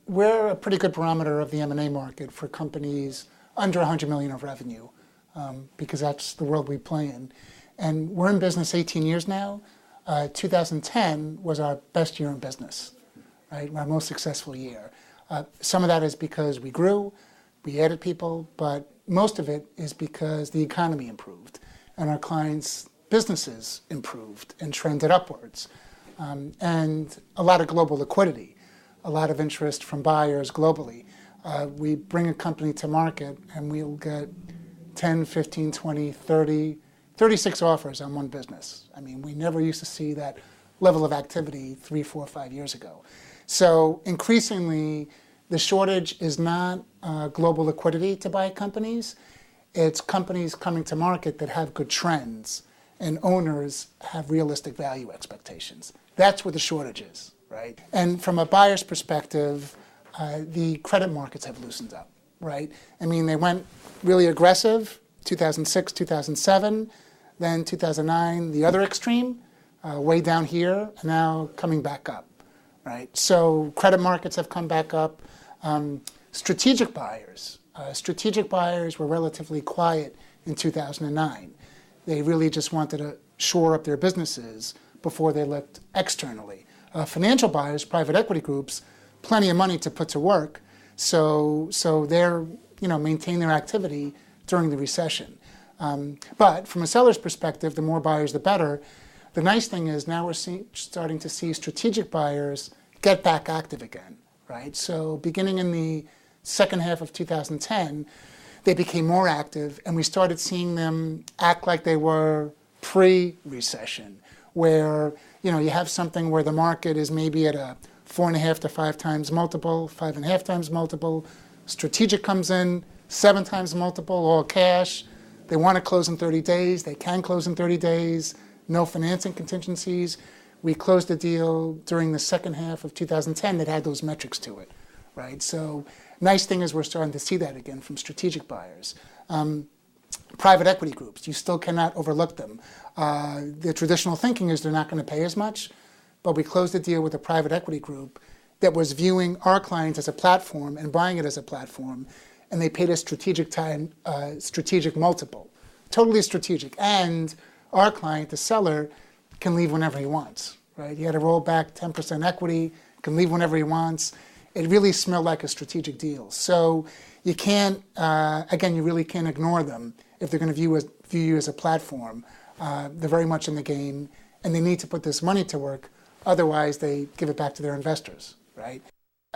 we're a pretty good barometer of the M&A market for companies under 100 million of revenue, because that's the world we play in. And we're in business 18 years now. 2010 was our best year in business, right? Our most successful year. Some of that is because we grew, we added people, but most of it is because the economy improved and our clients' businesses improved and trended upwards. And a lot of global liquidity, a lot of interest from buyers globally. We bring a company to market and we'll get 10, 15, 20, 30, 36 offers on one business. I mean, we never used to see that level of activity 3, 4, 5 years ago. So increasingly, the shortage is not global liquidity to buy companies. It's companies coming to market that have good trends and owners have realistic value expectations. That's where the shortage is, right? And from a buyer's perspective, the credit markets have loosened up, right? I mean, they went really aggressive, 2006, 2007, then 2009, the other extreme, way down here, and now coming back up, right? So credit markets have come back up. Strategic buyers were relatively quiet in 2009. They really just wanted to shore up their businesses before they looked externally. Financial buyers, private equity groups, plenty of money to put to work, so they're maintain their activity during the recession. But from a seller's perspective, the more buyers, the better. The nice thing is now we're starting to see strategic buyers get back active again, right? So beginning in the second half of 2010, they became more active, and we started seeing them act like they were pre-recession, where you have something where the market is maybe at a 4.5 to 5 times multiple, 5.5 times multiple. Strategic comes in, 7 times multiple, all cash. They want to close in 30 days. They can close in 30 days. No financing contingencies. We closed a deal during the second half of 2010 that had those metrics to it, right? So nice thing is we're starting to see that again from strategic buyers. Private equity groups, you still cannot overlook them. The traditional thinking is they're not going to pay as much, but we closed a deal with a private equity group that was viewing our clients as a platform and buying it as a platform, and they paid a strategic multiple, totally strategic. And our client, the seller, can leave whenever he wants, right? He had to roll back 10% equity, can leave whenever he wants. It really smelled like a strategic deal. So you can't, again, you really can't ignore them if they're going to view you as a platform. They're very much in the game, and they need to put this money to work. Otherwise, they give it back to their investors, right?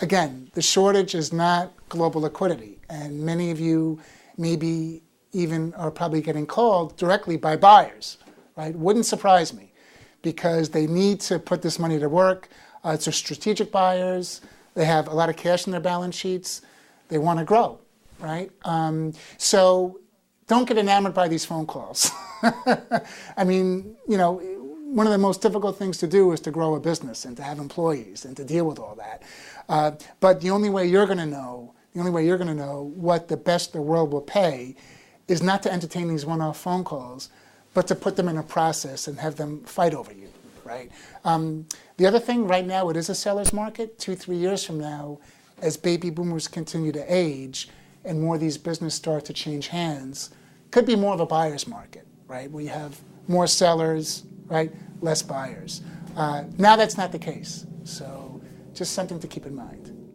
Again, the shortage is not global liquidity, and many of you maybe even are probably getting called directly by buyers, right? Wouldn't surprise me, because they need to put this money to work. It's a strategic buyers. They have a lot of cash in their balance sheets. They want to grow, right? So don't get enamored by these phone calls. I mean, one of the most difficult things to do is to grow a business and to have employees and to deal with all that. But the only way you're going to know what the best the world will pay is not to entertain these one-off phone calls, but to put them in a process and have them fight over you, right? The other thing, right now, it is a seller's market. 2-3 years from now, as baby boomers continue to age and more of these businesses start to change hands, could be more of a buyer's market, right? Where you have more sellers, right? Less buyers. Now that's not the case. So just something to keep in mind.